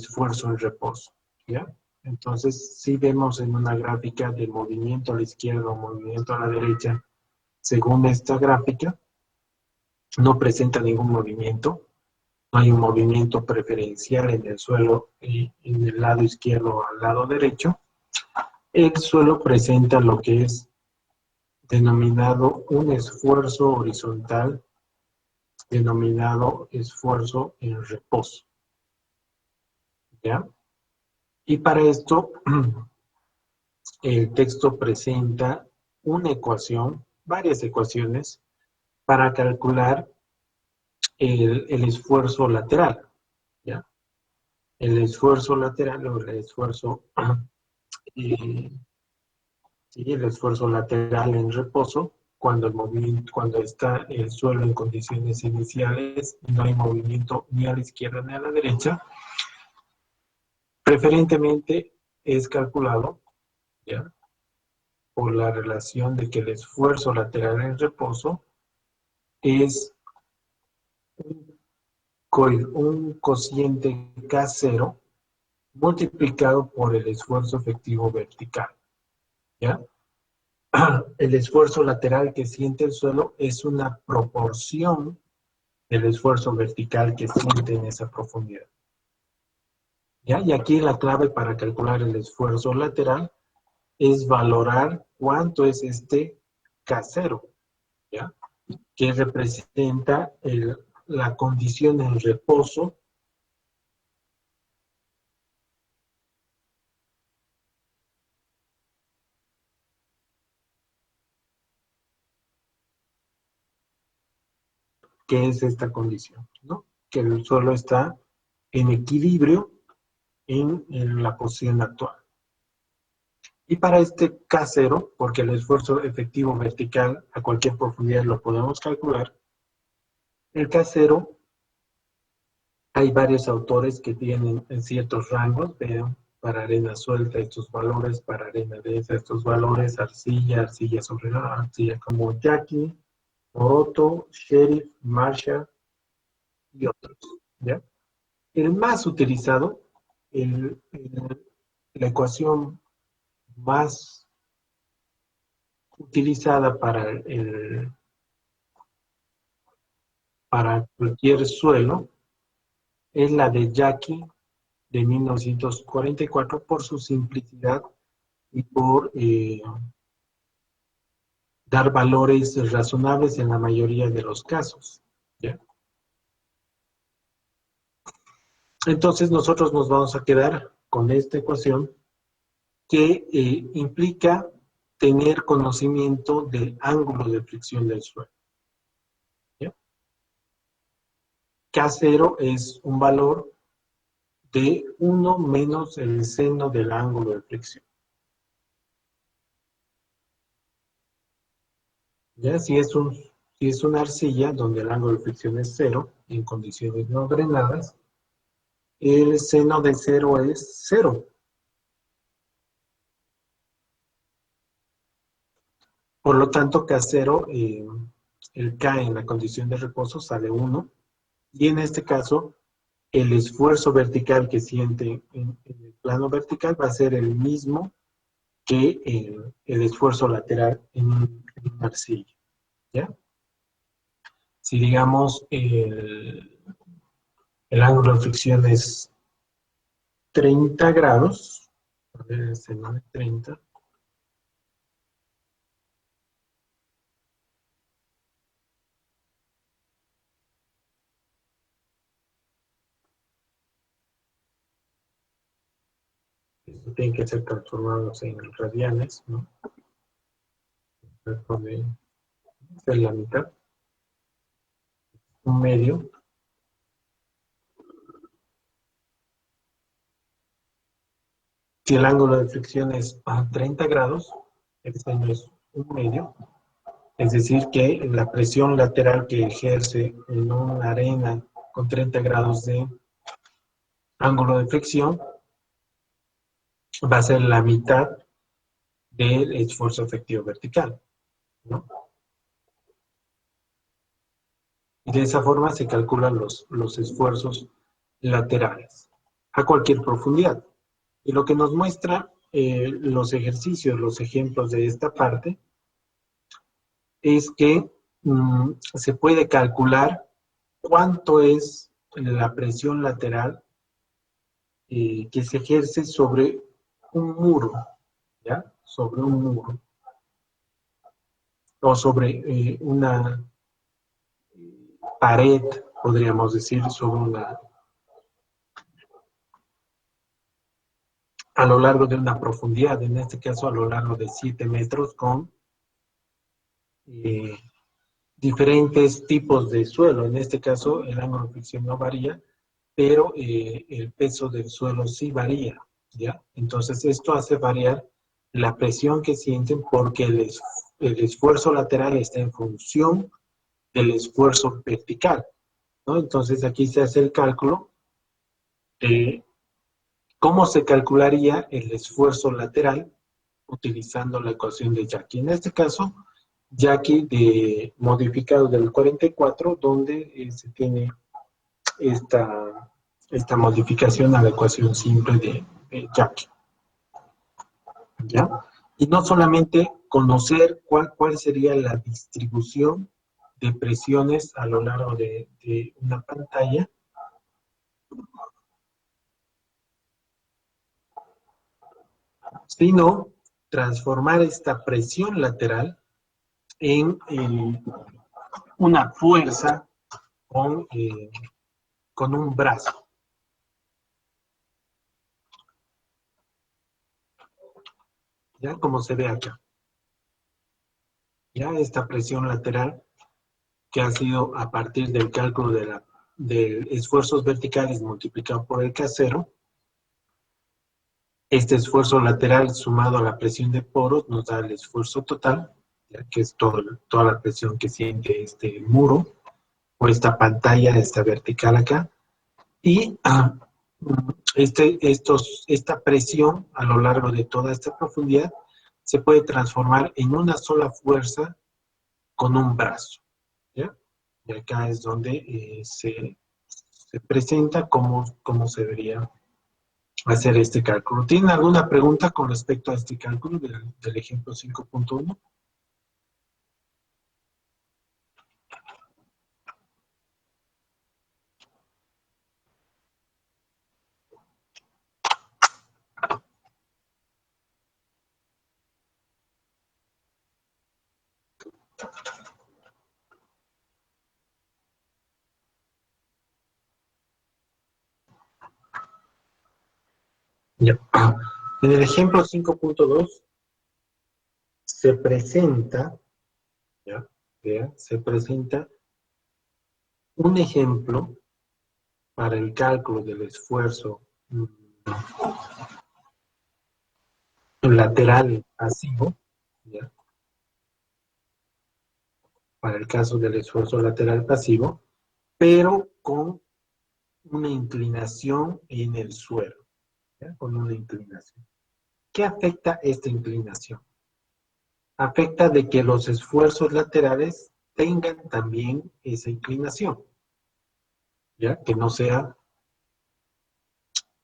esfuerzo en reposo, ¿ya? Entonces, si vemos en una gráfica de movimiento a la izquierda o movimiento a la derecha, según esta gráfica, no presenta ningún movimiento, no hay un movimiento preferencial en el suelo en el lado izquierdo o al lado derecho. El suelo presenta lo que es denominado un esfuerzo horizontal, denominado esfuerzo en reposo, ¿ya? Y para esto, el texto presenta una ecuación, varias ecuaciones, para calcular el esfuerzo lateral, ¿ya? El esfuerzo lateral o el esfuerzo, sí, el esfuerzo lateral en reposo, cuando el movimiento, cuando está el suelo en condiciones iniciales y no hay movimiento ni a la izquierda ni a la derecha, preferentemente es calculado, ¿ya?, por la relación de que el esfuerzo lateral en reposo es un cociente K0 multiplicado por el esfuerzo efectivo vertical, ¿ya? El esfuerzo lateral que siente el suelo es una proporción del esfuerzo vertical que siente en esa profundidad, ¿ya? Y aquí la clave para calcular el esfuerzo lateral es valorar cuánto es este K0, ¿ya?, que representa la condición en reposo que es esta condición, ¿no? Que el suelo está en equilibrio en la posición actual. Y para este K0, porque el esfuerzo efectivo vertical a cualquier profundidad lo podemos calcular, el K0, hay varios autores que tienen en ciertos rangos, vean, para arena suelta estos valores, para arena densa estos valores, arcilla, arcilla sobre arcilla, como Jackie, Moroto, Sheriff, Marshall y otros, ¿ya? El más utilizado, la ecuación más utilizada para cualquier suelo es la de Jackie de 1944 por su simplicidad y por dar valores razonables en la mayoría de los casos, ¿ya? Entonces nosotros nos vamos a quedar con esta ecuación que implica tener conocimiento del ángulo de fricción del suelo, ¿ya? K0 es un valor de 1 menos el seno del ángulo de fricción, ¿ya? Si es una arcilla donde el ángulo de fricción es 0, en condiciones no drenadas, el seno de 0 es 0. Por lo tanto, K0, el K en la condición de reposo sale 1, y en este caso, el esfuerzo vertical que siente en el plano vertical va a ser el mismo que el esfuerzo lateral en una arcilla, ¿ya? Si digamos el ángulo de fricción es 30 grados, a ver, el seno de 30, esto tiene que ser transformado en radianes, ¿no? Pone la mitad, un medio. Si el ángulo de fricción es a 30 grados, el seno es un medio, es decir, que la presión lateral que ejerce en una arena con 30 grados de ángulo de fricción va a ser la mitad del esfuerzo efectivo vertical, ¿no? Y de esa forma se calculan los esfuerzos laterales. a cualquier profundidad. Y lo que nos muestra los ejercicios, los ejemplos de esta parte, es que se puede calcular cuánto es la presión lateral que se ejerce sobre un muro, ¿ya? Sobre un muro, o sobre una pared, podríamos decir, sobre una, a lo largo de una profundidad, en este caso a lo largo de 7 metros, con eh, diferentes tipos de suelo. En este caso, el ángulo de fricción no varía, pero el peso del suelo sí varía, ¿ya? Entonces, esto hace variar la presión que sienten porque el esfuerzo lateral está en función del esfuerzo vertical, ¿no? Entonces, aquí se hace el cálculo de cómo se calcularía el esfuerzo lateral utilizando la ecuación de Jackie. En este caso, Jackie modificado del 44, donde se tiene esta modificación a la ecuación simple de Jackie, ¿ya? Y no solamente conocer cuál sería la distribución de presiones a lo largo de una pantalla, sino transformar esta presión lateral en una fuerza con un brazo, ¿ya? Como se ve acá. Ya esta presión lateral que ha sido a partir del cálculo de esfuerzos verticales multiplicado por el K0, este esfuerzo lateral sumado a la presión de poros nos da el esfuerzo total, ya que es toda la presión que siente este muro o esta pantalla, esta vertical acá, y esta presión a lo largo de toda esta profundidad se puede transformar en una sola fuerza con un brazo, ¿ya? Y acá es donde se presenta cómo se debería hacer este cálculo. ¿Tienen alguna pregunta con respecto a este cálculo del ejemplo 5.1? Ya. En el ejemplo 5.2 se presenta, ¿ya? Vea, se presenta un ejemplo para el cálculo del esfuerzo lateral pasivo, ¿ya? Para el caso del esfuerzo lateral pasivo, pero con una inclinación en el suelo, ¿ya? Con una inclinación. ¿Qué afecta esta inclinación? Afecta de que los esfuerzos laterales tengan también esa inclinación, ¿ya? Que no sea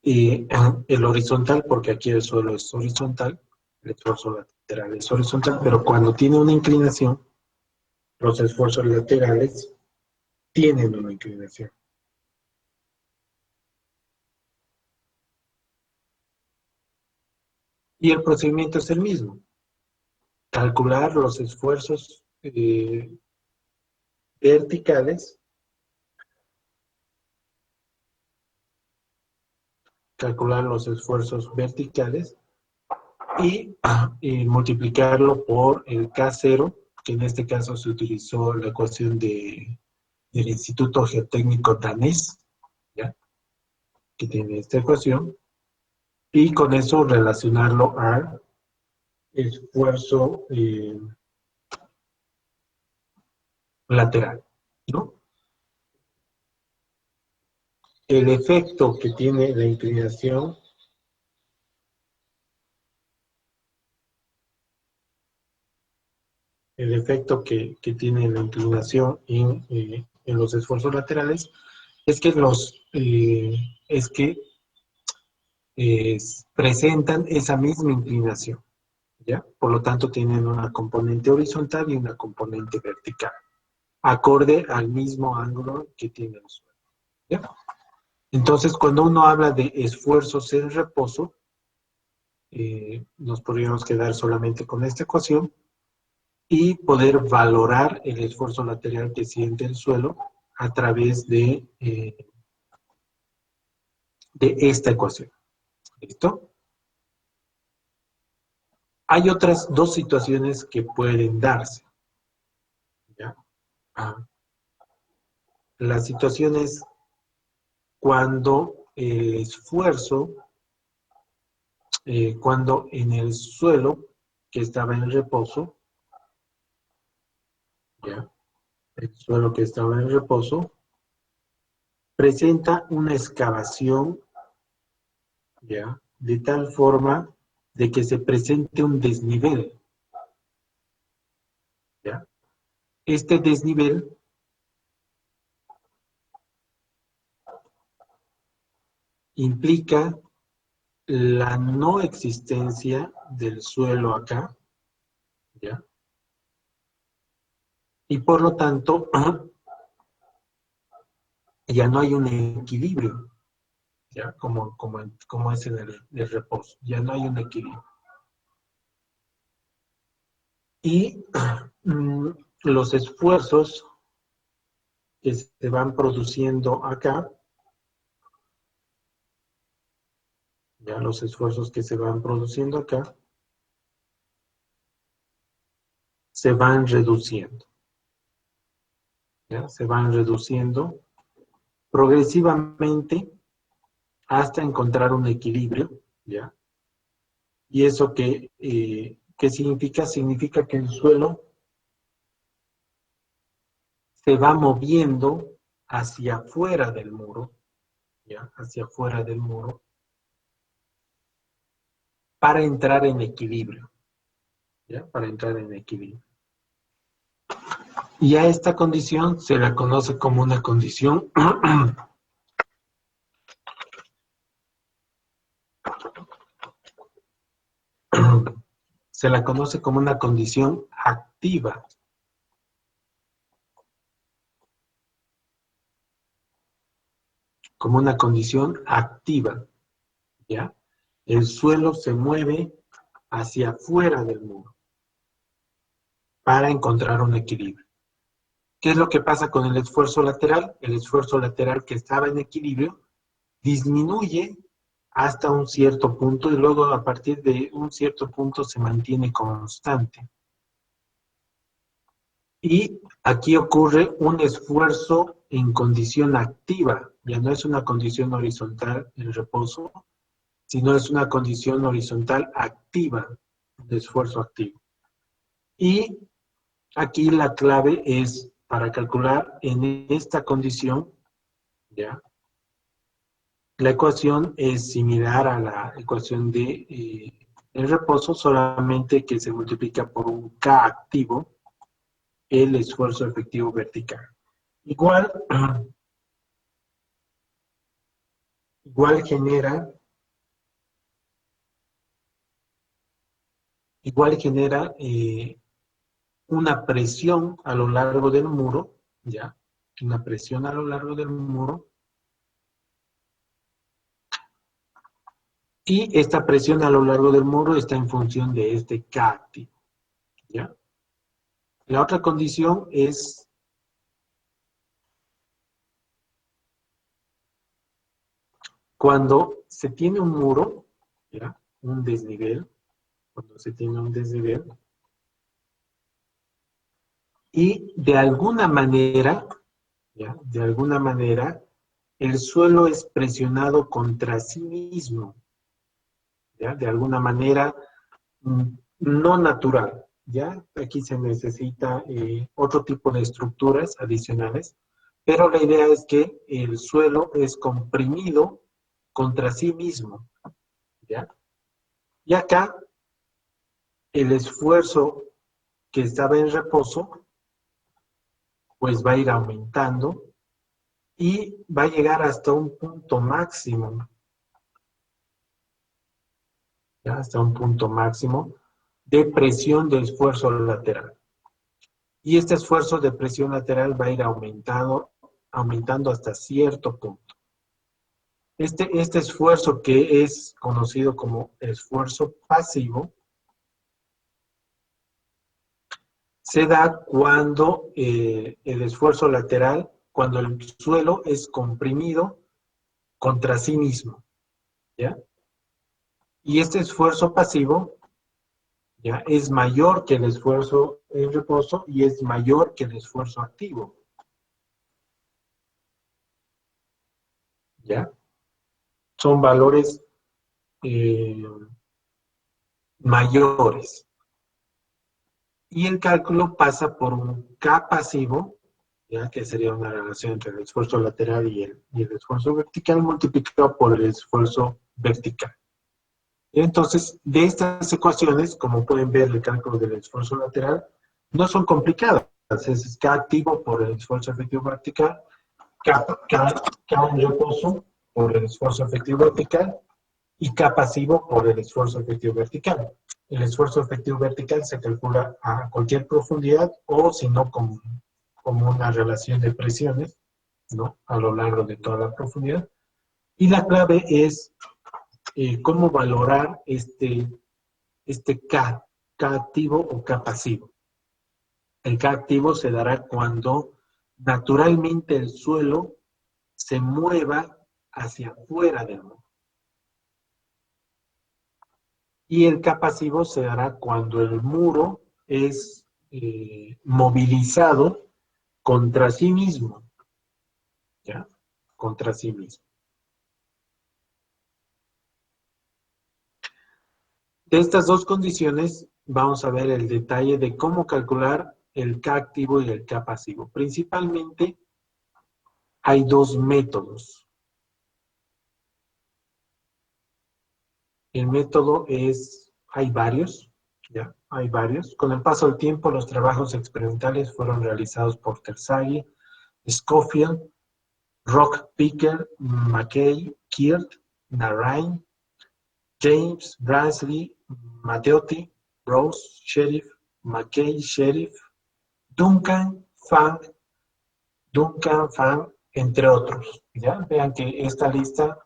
el horizontal, porque aquí el suelo es horizontal, el esfuerzo lateral es horizontal, pero cuando tiene una inclinación, los esfuerzos laterales tienen una inclinación. Y el procedimiento es el mismo. Calcular los esfuerzos verticales, calcular los esfuerzos verticales y multiplicarlo por el K0, que en este caso se utilizó la ecuación del Instituto Geotécnico danés, ¿ya? Que tiene esta ecuación, y con eso relacionarlo al esfuerzo lateral, ¿no? El efecto que tiene la inclinación, el efecto que tiene la inclinación en los esfuerzos laterales es que presentan esa misma inclinación, ¿ya? Por lo tanto, tienen una componente horizontal y una componente vertical, acorde al mismo ángulo que tiene el suelo, ¿ya? Entonces, cuando uno habla de esfuerzos en reposo, nos podríamos quedar solamente con esta ecuación y poder valorar el esfuerzo lateral que siente el suelo a través de esta ecuación. ¿Listo? Hay otras dos situaciones que pueden darse, ¿ya? Ah, la situación es cuando el esfuerzo, cuando en el suelo que estaba en reposo, ¿ya? El suelo que estaba en reposo presenta una excavación, ¿ya? De tal forma de que se presente un desnivel, ¿ya? Este desnivel implica la no existencia del suelo acá, ¿ya? Y por lo tanto, ya no hay un equilibrio, ¿ya? Como es en el reposo, ya no hay un equilibrio. Y los esfuerzos que se van produciendo acá, ya los esfuerzos que se van produciendo acá, se van reduciendo, ¿ya? Se van reduciendo progresivamente hasta encontrar un equilibrio, ¿ya? ¿Y eso qué significa? Significa que el suelo se va moviendo hacia afuera del muro, ¿ya? Hacia afuera del muro, para entrar en equilibrio, ¿ya? Para entrar en equilibrio. Y a esta condición se la conoce como una condición se la conoce como una condición activa. Como una condición activa, ¿ya? El suelo se mueve hacia afuera del muro para encontrar un equilibrio. ¿Qué es lo que pasa con el esfuerzo lateral? El esfuerzo lateral que estaba en equilibrio disminuye hasta un cierto punto y luego a partir de un cierto punto se mantiene constante. Y aquí ocurre un esfuerzo en condición activa, ya no es una condición horizontal en reposo, sino es una condición horizontal activa, de esfuerzo activo. Y aquí la clave es para calcular en esta condición, ¿ya? La ecuación es similar a la ecuación de el reposo, solamente que se multiplica por un K activo, el esfuerzo efectivo vertical. Igual, igual genera, una presión a lo largo del muro, ¿ya? Una presión a lo largo del muro. Y esta presión a lo largo del muro está en función de este K activo, ¿ya? La otra condición es cuando se tiene un muro, ¿ya? Un desnivel, cuando se tiene un desnivel, y de alguna manera, ¿ya? De alguna manera, el suelo es presionado contra sí mismo, ¿ya? De alguna manera no natural, ¿ya? Aquí se necesita otro tipo de estructuras adicionales, pero la idea es que el suelo es comprimido contra sí mismo, ¿ya? Y acá el esfuerzo que estaba en reposo, pues va a ir aumentando y va a llegar hasta un punto máximo, ¿ya? Hasta un punto máximo de presión de esfuerzo lateral. Y este esfuerzo de presión lateral va a ir aumentando hasta cierto punto. Este esfuerzo, que es conocido como esfuerzo pasivo, se da cuando el esfuerzo lateral, cuando el suelo es comprimido contra sí mismo, ¿ya? Y este esfuerzo pasivo, ¿ya?, es mayor que el esfuerzo en reposo y es mayor que el esfuerzo activo, ¿ya? Son valores eh, mayores. Y el cálculo pasa por un K pasivo, ¿ya?, que sería una relación entre el esfuerzo lateral y el esfuerzo vertical multiplicado por el esfuerzo vertical. Entonces, de estas ecuaciones, como pueden ver, el cálculo del esfuerzo lateral no son complicadas. Es K activo por el esfuerzo efectivo vertical, K en reposo por el esfuerzo efectivo vertical y K pasivo por el esfuerzo efectivo vertical. El esfuerzo efectivo vertical se calcula a cualquier profundidad o, si no, como una relación de presiones, ¿no?, a lo largo de toda la profundidad. Y la clave es cómo valorar este K activo o K pasivo. El K activo se dará cuando naturalmente el suelo se mueva hacia afuera del muro. Y el K pasivo se dará cuando el muro es movilizado contra sí mismo, ¿ya? Contra sí mismo. De estas dos condiciones vamos a ver el detalle de cómo calcular el K activo y el K pasivo. Principalmente hay dos métodos. El método hay varios, ¿ya? Hay varios. Con el paso del tiempo, los trabajos experimentales fueron realizados por Terzaghi, Schofield, Rock-Picker, McKay, Kirt, Narain, James, Bransley, Matteotti, Rose, Sheriff, McKay, Sheriff, Duncan, Fang, entre otros, ¿ya? Vean que esta lista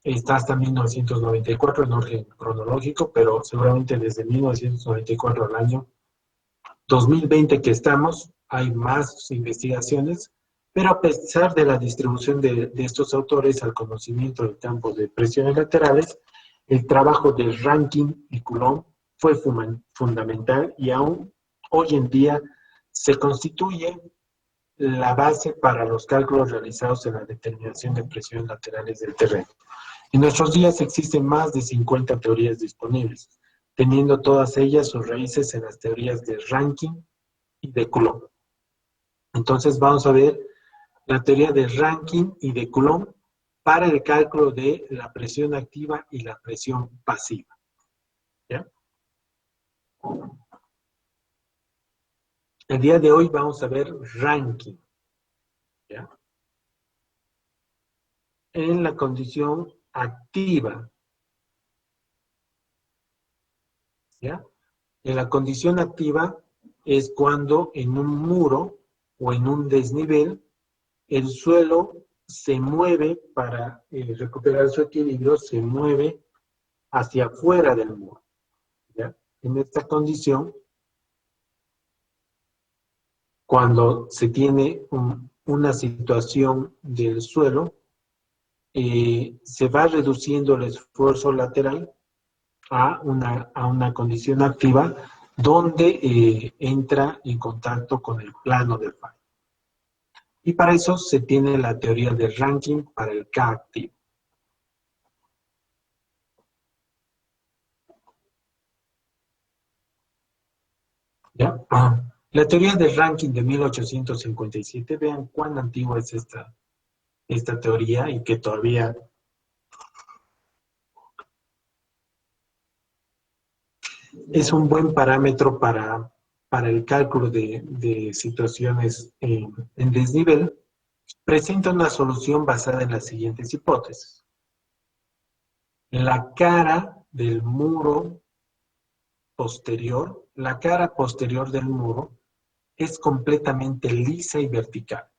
está hasta 1994 en orden cronológico, pero seguramente desde 1994 al año 2020 que estamos, hay más investigaciones, pero a pesar de la distribución de estos autores al conocimiento del campo de presiones laterales, el trabajo de Rankine y Coulomb fue fundamental y aún hoy en día se constituye la base para los cálculos realizados en la determinación de presiones laterales del terreno. En nuestros días existen más de 50 teorías disponibles, teniendo todas ellas sus raíces en las teorías de Rankine y de Coulomb. Entonces vamos a ver la teoría de Rankine y de Coulomb para el cálculo de la presión activa y la presión pasiva, ¿ya? El día de hoy vamos a ver Rankine, ¿ya?, en la condición activa, ¿ya? En la condición activa es cuando en un muro o en un desnivel el suelo se mueve para recuperar su equilibrio, se mueve hacia afuera del muro, ¿ya? En esta condición, cuando se tiene una situación del suelo, se va reduciendo el esfuerzo lateral a una condición activa donde entra en contacto con el plano del fallo. Y para eso se tiene la teoría de Rankine para el K activo. ¿Ya? La teoría de Rankine de 1857, vean cuán antigua es esta teoría y que todavía es un buen parámetro para el cálculo de situaciones en desnivel. Presenta una solución basada en las siguientes hipótesis. La cara del muro posterior, la cara posterior del muro es completamente lisa y vertical.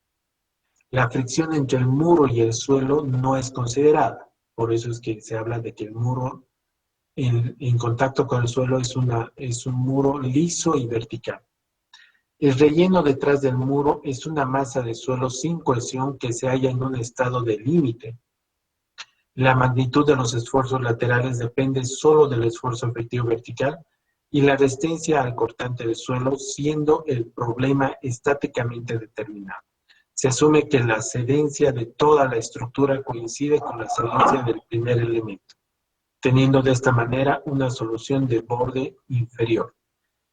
La fricción entre el muro y el suelo no es considerada. Por eso es que se habla de que el muro en contacto con el suelo es un muro liso y vertical. El relleno detrás del muro es una masa de suelo sin cohesión que se halla en un estado de límite. La magnitud de los esfuerzos laterales depende solo del esfuerzo efectivo vertical y la resistencia al cortante del suelo siendo el problema estáticamente determinado. Se asume que la cedencia de toda la estructura coincide con la cedencia del primer elemento, teniendo de esta manera una solución de borde inferior.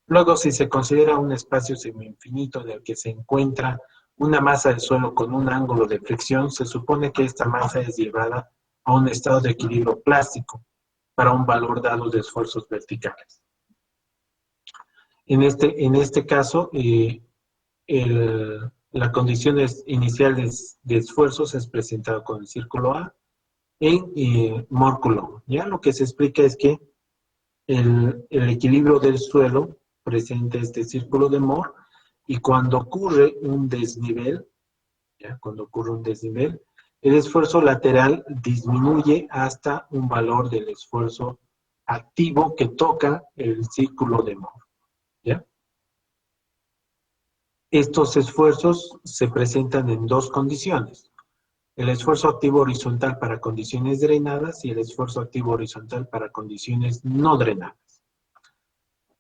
Luego, si se considera un espacio semi-infinito en el que se encuentra una masa de suelo con un ángulo de fricción, se supone que esta masa es llevada a un estado de equilibrio plástico para un valor dado de esfuerzos verticales. En este caso, la condición inicial de esfuerzos es presentada con el círculo A en Mohr Coulomb. Ya lo que se explica es que el equilibrio del suelo presenta este círculo de Mohr y cuando ocurre un desnivel, ¿ya? Cuando ocurre un desnivel, el esfuerzo lateral disminuye hasta un valor del esfuerzo activo que toca el círculo de Mohr, ¿ya? Estos esfuerzos se presentan en dos condiciones. El esfuerzo activo horizontal para condiciones drenadas y el esfuerzo activo horizontal para condiciones no drenadas.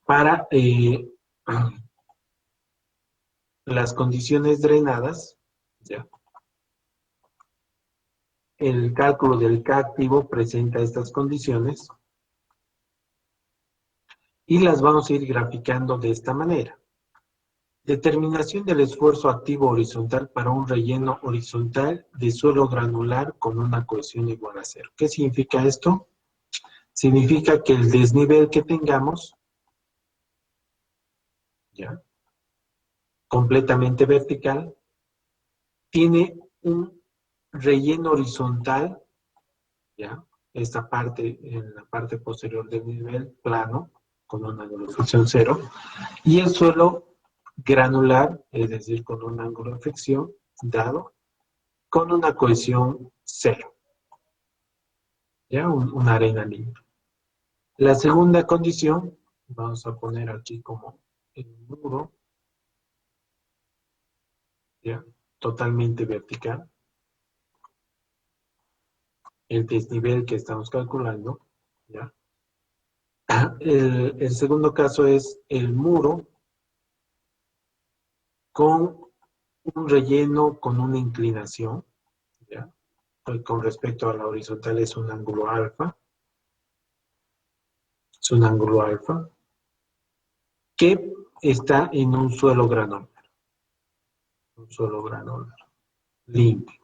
Para las condiciones drenadas, ¿ya? El cálculo del K activo presenta estas condiciones y las vamos a ir graficando de esta manera. Determinación del esfuerzo activo horizontal para un relleno horizontal de suelo granular con una cohesión igual a cero. ¿Qué significa esto? Significa que el desnivel que tengamos, ¿ya? Completamente vertical, tiene un relleno horizontal, ¿ya? Esta parte, en la parte posterior del nivel, plano, con un ángulo de fricción cero, y el suelo granular, es decir, con un ángulo de fricción dado, con una cohesión cero, ¿ya? Una arena libre. La segunda condición, vamos a poner aquí como el muro, ¿ya? Totalmente vertical. El desnivel que estamos calculando, ¿ya? El segundo caso es el muro con un relleno con una inclinación, ¿ya? Con respecto a la horizontal es un ángulo alfa, que está en un suelo granular, limpio.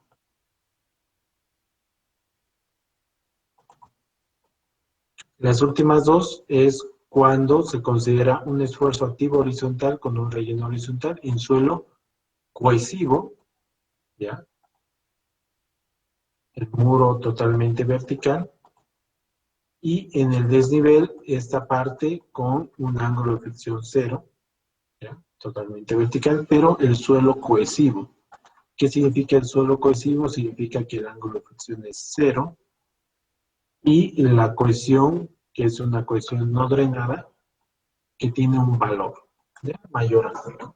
Las últimas dos es cuando se considera un esfuerzo activo horizontal con un relleno horizontal en suelo cohesivo, ¿ya? El muro totalmente vertical, y en el desnivel esta parte con un ángulo de fricción cero, ¿ya? Totalmente vertical, pero el suelo cohesivo. ¿Qué significa el suelo cohesivo? Significa que el ángulo de fricción es cero y la cohesión, que es una cohesión no drenada, que tiene un valor, ¿ya? Mayor a cero.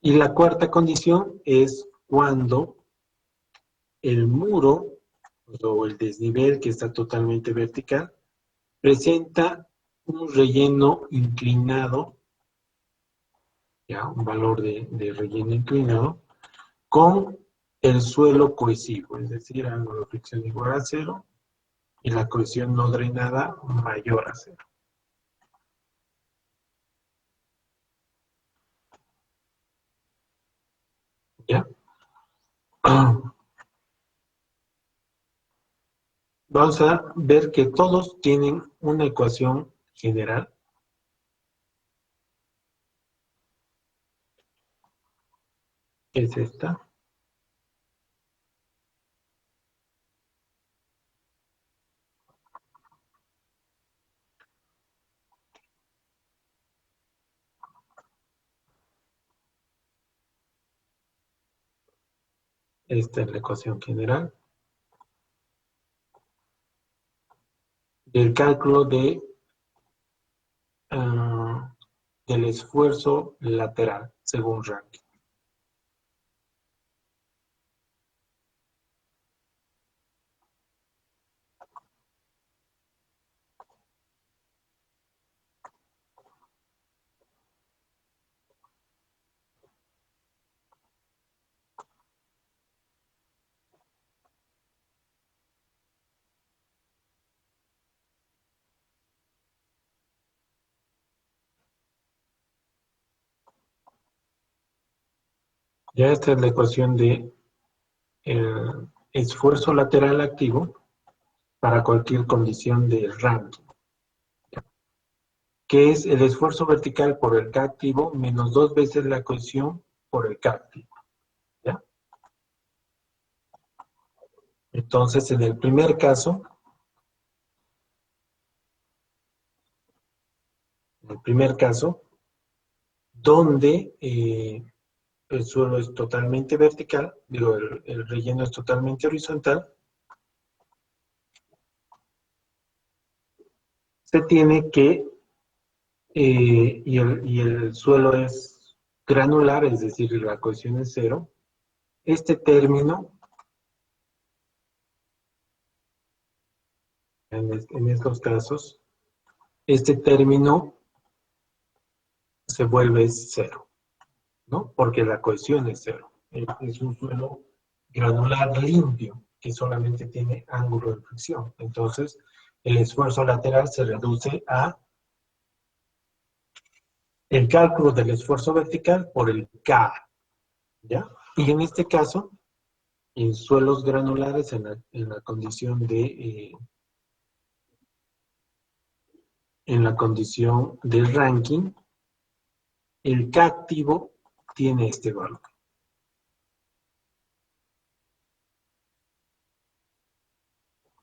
Y la cuarta condición es cuando el muro o el desnivel que está totalmente vertical presenta un relleno inclinado, ya un valor de relleno inclinado, con el suelo cohesivo, es decir, ángulo de fricción igual a cero y la cohesión no drenada mayor a cero. ¿Ya? Vamos a ver que todos tienen una ecuación general que es esta. Esta es la ecuación general del cálculo del esfuerzo lateral según Rankine. Ya esta es la ecuación de el esfuerzo lateral activo para cualquier condición de Rankine, que es el esfuerzo vertical por el K activo menos 2 veces la cohesión por el K activo. ¿Ya? Entonces, en el primer caso, donde el suelo es totalmente vertical, digo, el relleno es totalmente horizontal, se tiene que, y el suelo es granular, es decir, la cohesión es cero, este término, en estos casos, este término se vuelve cero, ¿no? Porque la cohesión es cero. Es un suelo granular limpio que solamente tiene ángulo de fricción. Entonces, el esfuerzo lateral se reduce a el cálculo del esfuerzo vertical por el K, ¿ya? Y en este caso, en suelos granulares, en la condición de Rankine, el K activo tiene este valor.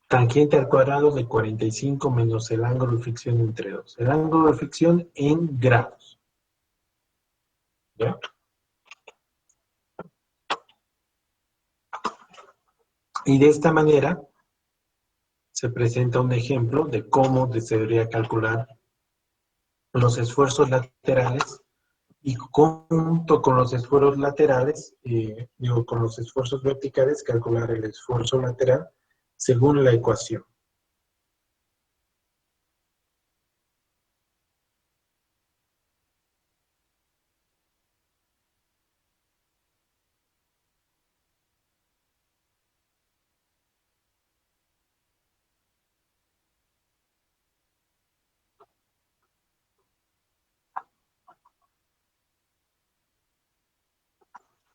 Tangente al cuadrado de 45 menos el ángulo de fricción entre 2. El ángulo de fricción en grados. ¿Ya? Y de esta manera se presenta un ejemplo de cómo se debería calcular los esfuerzos laterales y junto con los esfuerzos laterales, con los esfuerzos verticales, calcular el esfuerzo lateral según la ecuación.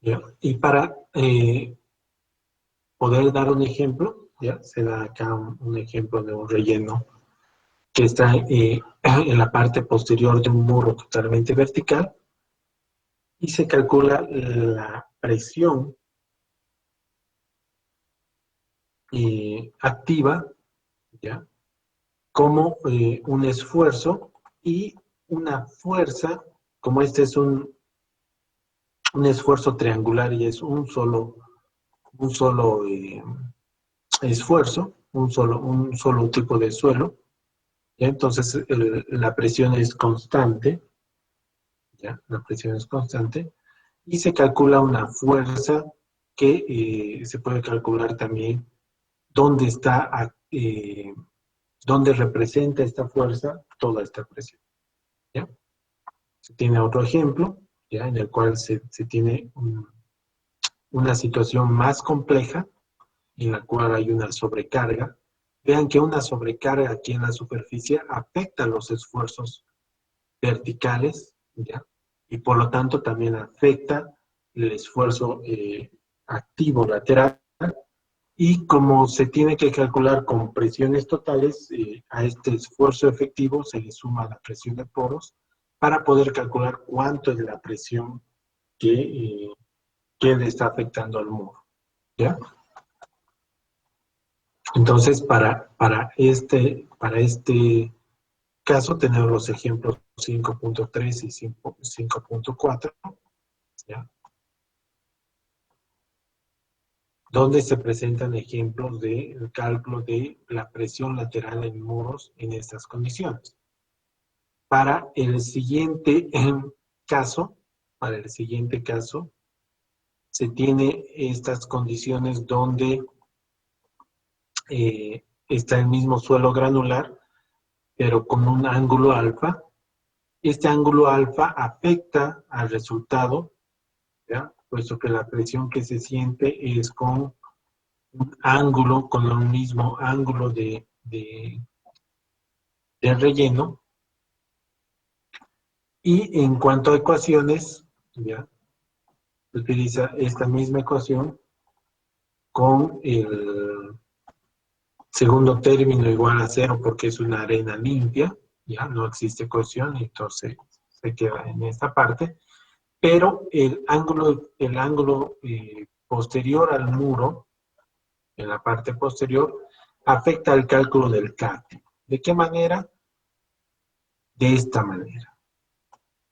¿Ya? Y para poder dar un ejemplo, ¿ya? Se da acá un ejemplo de un relleno que está en la parte posterior de un muro totalmente vertical y se calcula la presión activa, ¿ya? Como un esfuerzo y una fuerza, como este es un esfuerzo triangular y es un solo esfuerzo, un solo tipo de suelo, ¿ya? Entonces la presión es constante, ¿ya? La presión es constante y se calcula una fuerza que se puede calcular también dónde está, dónde representa esta fuerza toda esta presión, ¿ya? Se tiene otro ejemplo, ¿ya? En el cual se tiene una situación más compleja, en la cual hay una sobrecarga. Vean que una sobrecarga aquí en la superficie afecta los esfuerzos verticales, ¿ya? Y por lo tanto también afecta el esfuerzo activo lateral. Y como se tiene que calcular con presiones totales, a este esfuerzo efectivo se le suma la presión de poros para poder calcular cuánto es la presión que que le está afectando al muro, ¿ya? Entonces, para este caso tenemos los ejemplos 5.3 y 5.4, ¿ya? Donde se presentan ejemplos del cálculo de la presión lateral en muros en estas condiciones. Para el siguiente caso, para el siguiente caso, se tiene estas condiciones donde está el mismo suelo granular, pero con un ángulo alfa. Este ángulo alfa afecta al resultado, ¿ya? Puesto que la presión que se siente es con un ángulo, con el mismo ángulo de relleno. Y en cuanto a ecuaciones, ¿ya? Utiliza esta misma ecuación con el segundo término igual a cero porque es una arena limpia, ya no existe cohesión, entonces se queda en esta parte, pero el ángulo posterior al muro, en la parte posterior, afecta al cálculo del K. ¿De qué manera? De esta manera,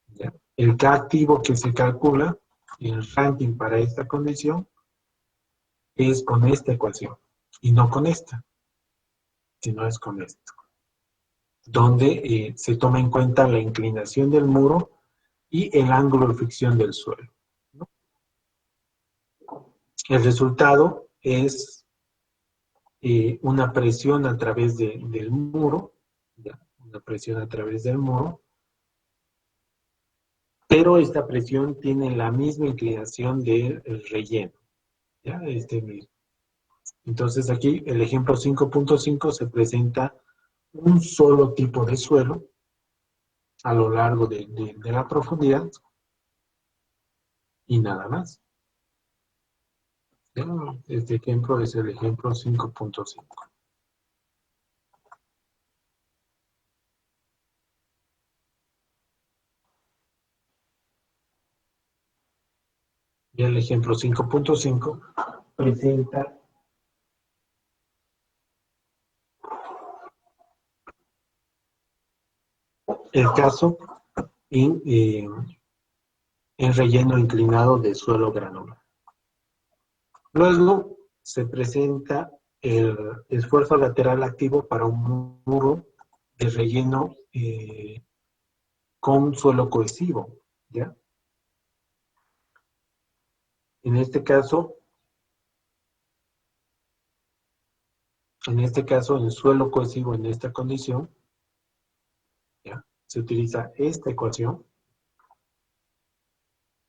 ¿ya? El K activo que se calcula, el ranking para esta condición, es con esta ecuación, y no con esta, sino es con esta, donde se toma en cuenta la inclinación del muro y el ángulo de fricción del suelo, ¿no? El resultado es una presión a través del muro, ¿ya? Una presión a través del muro, pero esta presión tiene la misma inclinación del relleno, ¿ya? Este mismo. Entonces aquí el ejemplo 5.5 se presenta un solo tipo de suelo a lo largo de la profundidad y nada más. ¿Ya? Este ejemplo es el ejemplo 5.5. Y el ejemplo 5.5 presenta el caso en relleno inclinado de suelo granular. Luego se presenta el esfuerzo lateral activo para un muro de relleno con suelo cohesivo, ¿ya? En este caso, en suelo cohesivo en esta condición, ¿ya? Se utiliza esta ecuación,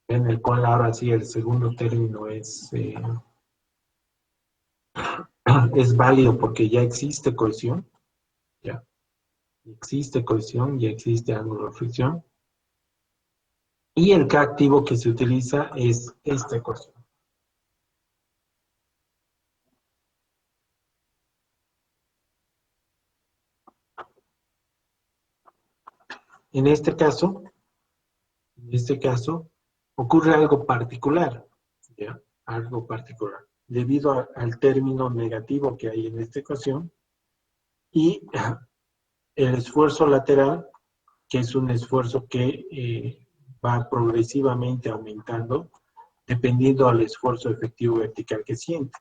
en el cual ahora sí el segundo término es válido porque ya existe cohesión, ¿ya? Existe cohesión, ya existe ángulo de fricción. Y el K activo que se utiliza es esta ecuación. En este caso, ocurre algo particular, ¿ya? Algo particular. Debido al término negativo que hay en esta ecuación y el esfuerzo lateral, que es un esfuerzo que va progresivamente aumentando dependiendo al esfuerzo efectivo vertical que siente.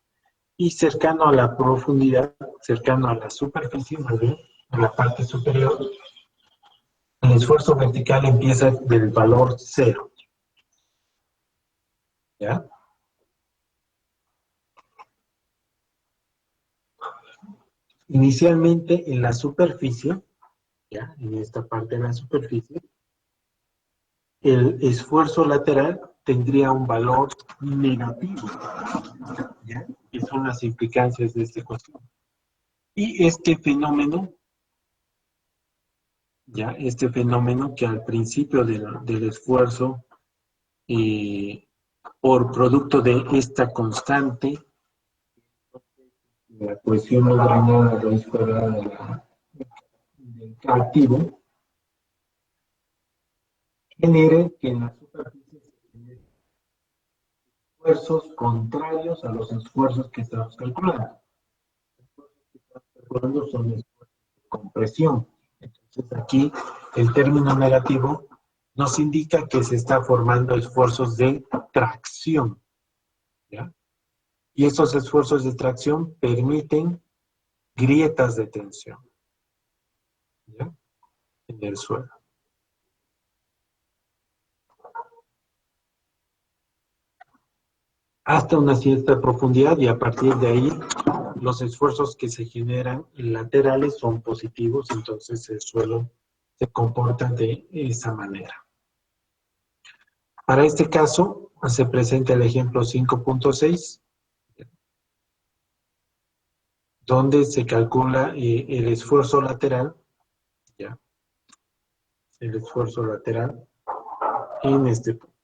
Y cercano a la profundidad, cercano a la superficie, ¿no? En la parte superior, el esfuerzo vertical empieza del valor 0, ¿ya? Inicialmente en la superficie, ¿ya? En esta parte de la superficie, el esfuerzo lateral tendría un valor negativo, ¿ya? Que son las implicancias de esta ecuación. Y este fenómeno, ¿ya? Este fenómeno que al principio del esfuerzo, por producto de esta constante, la cohesión lograda a raíz cuadrada del activo, genere que en la superficie se genere esfuerzos contrarios a los esfuerzos que estamos calculando. Los esfuerzos que estamos calculando son esfuerzos de compresión. Entonces aquí el término negativo nos indica que se está formando esfuerzos de tracción, ¿ya? Y esos esfuerzos de tracción permiten grietas de tensión, ¿ya? En el suelo. Hasta una cierta profundidad, y a partir de ahí los esfuerzos que se generan laterales son positivos, entonces el suelo se comporta de esa manera. Para este caso se presenta el ejemplo 5.6, donde se calcula el esfuerzo lateral, ¿ya? El esfuerzo lateral en este punto.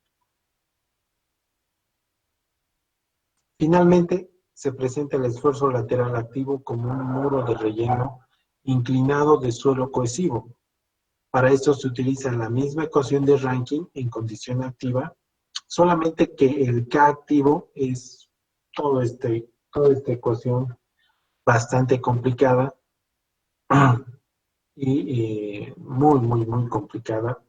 Finalmente, se presenta el esfuerzo lateral activo como un muro de relleno inclinado de suelo cohesivo. Para esto se utiliza la misma ecuación de Rankine en condición activa, solamente que el K activo es toda esta ecuación bastante complicada y muy complicada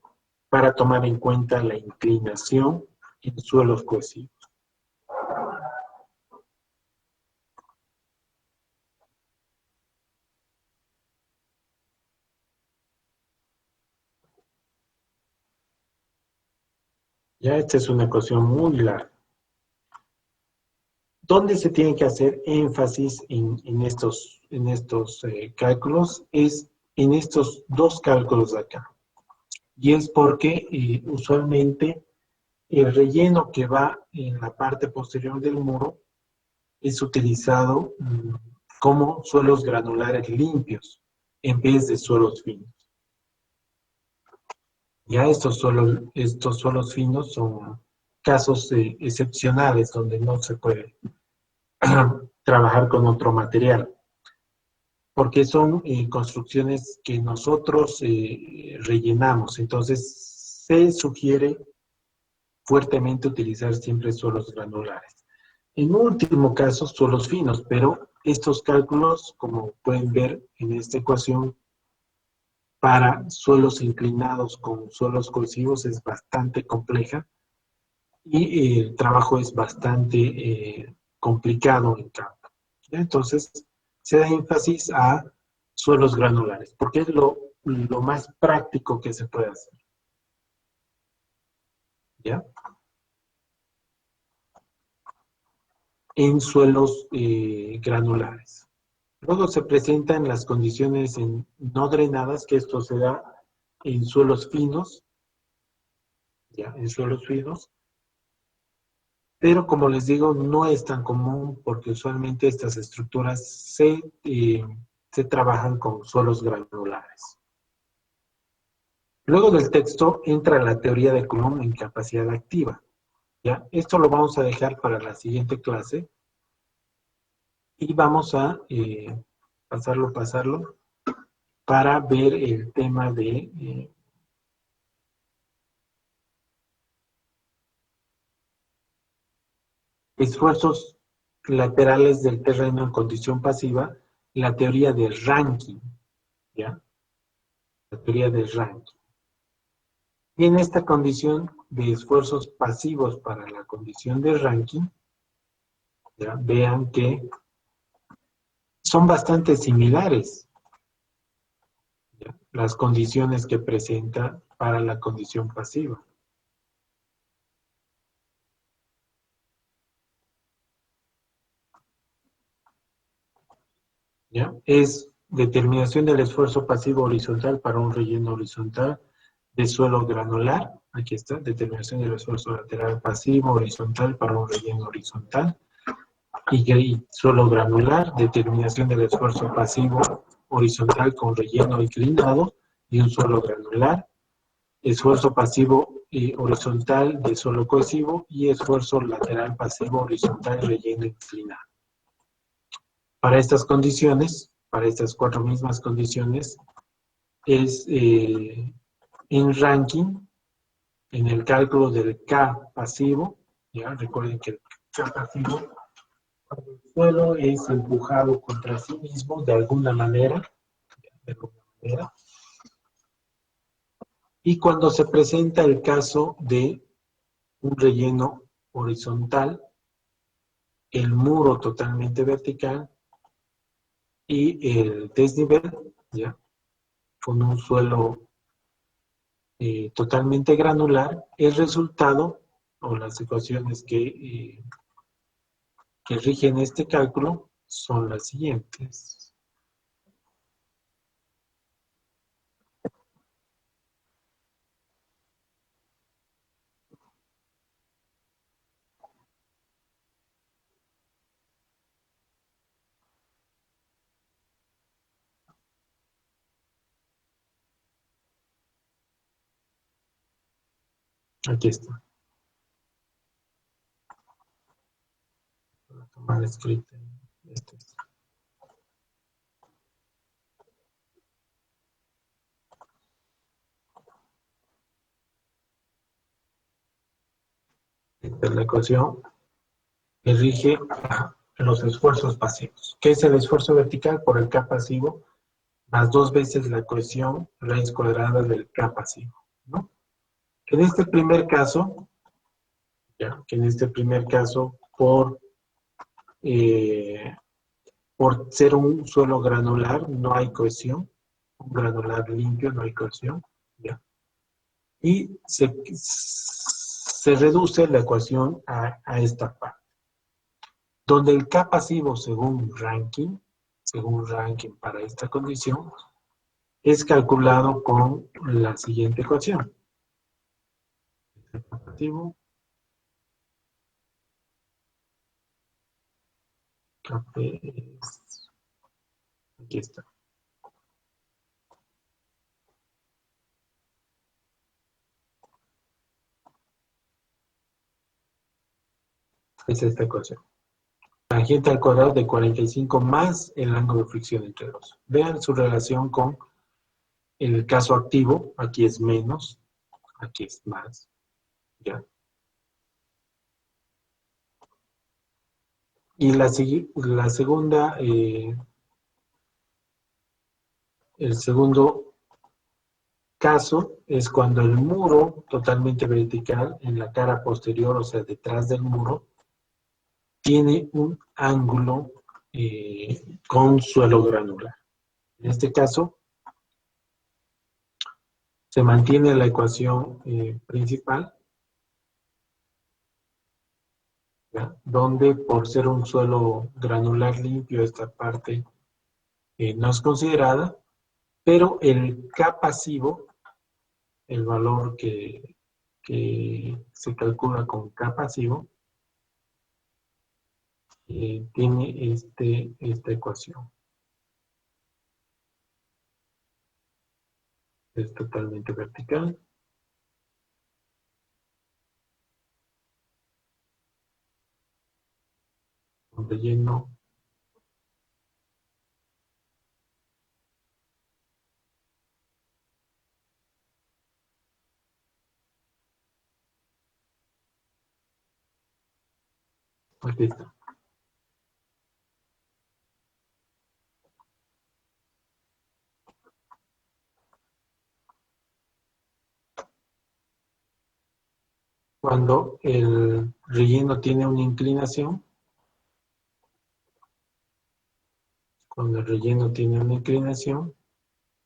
para tomar en cuenta la inclinación en suelos cohesivos. Ya esta es una ecuación muy larga. ¿Dónde se tiene que hacer énfasis en estos cálculos? Es en estos dos cálculos de acá. Y es porque usualmente el relleno que va en la parte posterior del muro es utilizado como suelos granulares limpios en vez de suelos finos. Ya estos suelos finos son casos excepcionales donde no se puede trabajar con otro material, porque son construcciones que nosotros rellenamos. Entonces, se sugiere fuertemente utilizar siempre suelos granulares. En último caso, suelos finos, pero estos cálculos, como pueden ver en esta ecuación, para suelos inclinados con suelos cohesivos es bastante compleja y el trabajo es bastante complicado en campo. Entonces, se da énfasis a suelos granulares, porque es lo más práctico que se puede hacer. ¿Ya? En suelos granulares. Luego se presentan las condiciones no drenadas, que esto se da en suelos finos, ¿ya? En suelos finos, pero como les digo, no es tan común porque usualmente estas estructuras se trabajan con suelos granulares. Luego del texto entra la teoría de Coulomb en capacidad activa, ¿ya? Esto lo vamos a dejar para la siguiente clase y vamos a pasarlo para ver el tema de esfuerzos laterales del terreno en condición pasiva, la teoría de Rankine, ¿ya? La teoría de Rankine. Y en esta condición de esfuerzos pasivos para la condición de Rankine, ¿ya? Vean que son bastante similares, ¿ya? Las condiciones que presenta para la condición pasiva. ¿Ya? Es determinación del esfuerzo pasivo horizontal para un relleno horizontal de suelo granular. Aquí está, determinación del esfuerzo lateral pasivo horizontal para un relleno horizontal. Y suelo granular, determinación del esfuerzo pasivo horizontal con relleno inclinado y un suelo granular. Esfuerzo pasivo horizontal de suelo cohesivo y esfuerzo lateral pasivo horizontal relleno inclinado. Para estas condiciones, para estas cuatro mismas condiciones, es en Rankine, en el cálculo del K pasivo, ¿ya? Recuerden que K pasivo, cuando el suelo es empujado contra sí mismo de alguna manera, y cuando se presenta el caso de un relleno horizontal, el muro totalmente vertical y el desnivel, ¿ya? Con un suelo totalmente granular, el resultado o las ecuaciones que rigen este cálculo son las siguientes. Aquí está. La tomar escrita. Este es. Esta es la ecuación que rige los esfuerzos pasivos. ¿Qué es el esfuerzo vertical? Por el K pasivo, más 2 veces la ecuación raíz cuadrada del K pasivo, ¿no? En este primer caso, eh, por ser un suelo granular, no hay cohesión. Un granular limpio, no hay cohesión. ¿Ya? Y se reduce la ecuación a esta parte, donde el K pasivo, según ranking para esta condición, es calculado con la siguiente ecuación. El K pasivo, KP es, aquí está. Es esta ecuación. Tangente al cuadrado de 45 más el ángulo de fricción entre dos. Vean su relación con el caso activo. Aquí es menos, aquí es más. ¿Ya? Y la segunda, el segundo caso es cuando el muro totalmente vertical en la cara posterior, o sea, detrás del muro, tiene un ángulo con suelo granular. En este caso, se mantiene la ecuación principal, ¿ya? Donde por ser un suelo granular limpio, esta parte no es considerada, pero el K pasivo, el valor que se calcula con K pasivo, tiene esta ecuación. Es totalmente vertical. Un relleno. Aquí está. Cuando el relleno tiene una inclinación,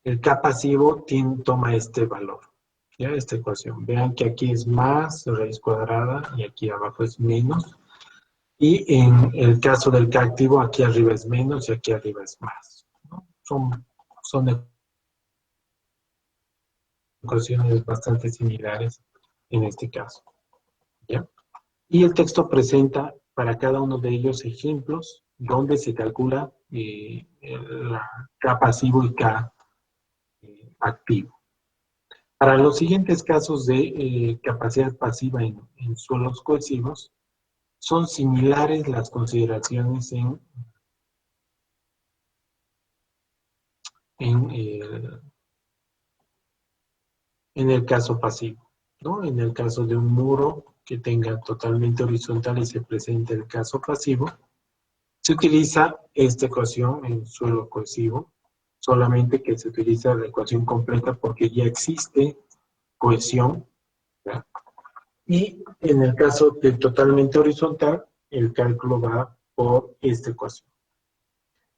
el K pasivo toma este valor, ¿ya? Esta ecuación. Vean que aquí es más raíz cuadrada y aquí abajo es menos. Y en el caso del K activo, aquí arriba es menos y aquí arriba es más, ¿no? Son ecuaciones bastante similares en este caso, ¿ya? Y el texto presenta para cada uno de ellos ejemplos donde se calcula la K pasivo y K activo. Para los siguientes casos de capacidad pasiva en suelos cohesivos, son similares las consideraciones en, eh, en el caso pasivo, ¿no? En el caso de un muro que tenga totalmente horizontal y se presente el caso pasivo, se utiliza esta ecuación en suelo cohesivo, solamente que se utiliza la ecuación completa porque ya existe cohesión, ¿ya? Y en el caso de totalmente horizontal, el cálculo va por esta ecuación.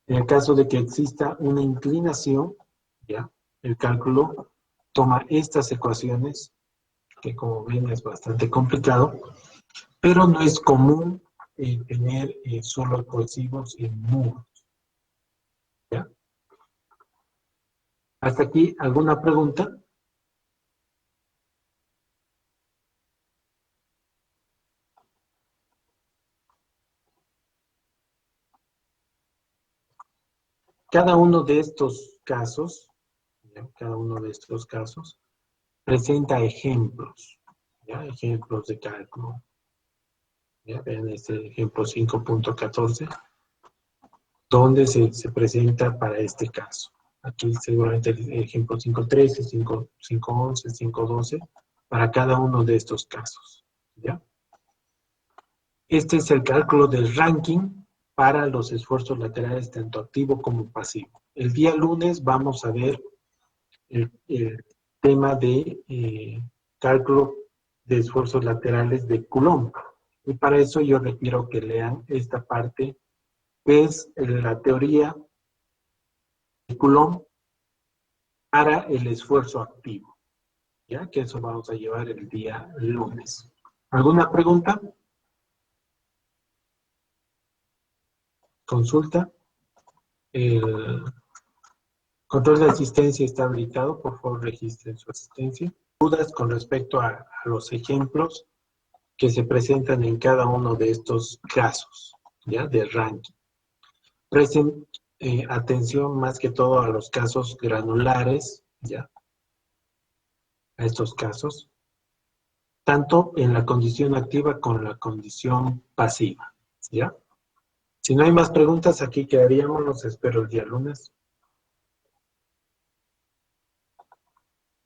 En el caso de que exista una inclinación, ¿ya? El cálculo toma estas ecuaciones, que como ven es bastante complicado, pero no es común tener suelos cohesivos en muros, ¿ya? ¿Hasta aquí alguna pregunta? Cada uno de estos casos, ¿ya? Cada uno de estos casos presenta ejemplos, ¿ya? Ejemplos de cálculo. ¿Ya? Vean este ejemplo 5.14, donde se presenta para este caso. Aquí seguramente el ejemplo 5.13, 5.11, 5.12, para cada uno de estos casos, ¿ya? Este es el cálculo del ranking para los esfuerzos laterales, tanto activo como pasivo. El día lunes vamos a ver el tema de cálculo de esfuerzos laterales de Coulomb. Y para eso yo requiero que lean esta parte, que es la teoría de Coulomb para el esfuerzo activo. ¿Ya? Que eso vamos a llevar el día lunes. ¿Alguna pregunta? Consulta. El control de asistencia está habilitado. Por favor, registren su asistencia. Dudas con respecto a los ejemplos que se presentan en cada uno de estos casos, ¿ya? De ranking. Presten atención más que todo a los casos granulares, ¿ya? A estos casos, tanto en la condición activa como en la condición pasiva, ¿ya? Si no hay más preguntas, aquí quedaríamos. Los espero el día lunes.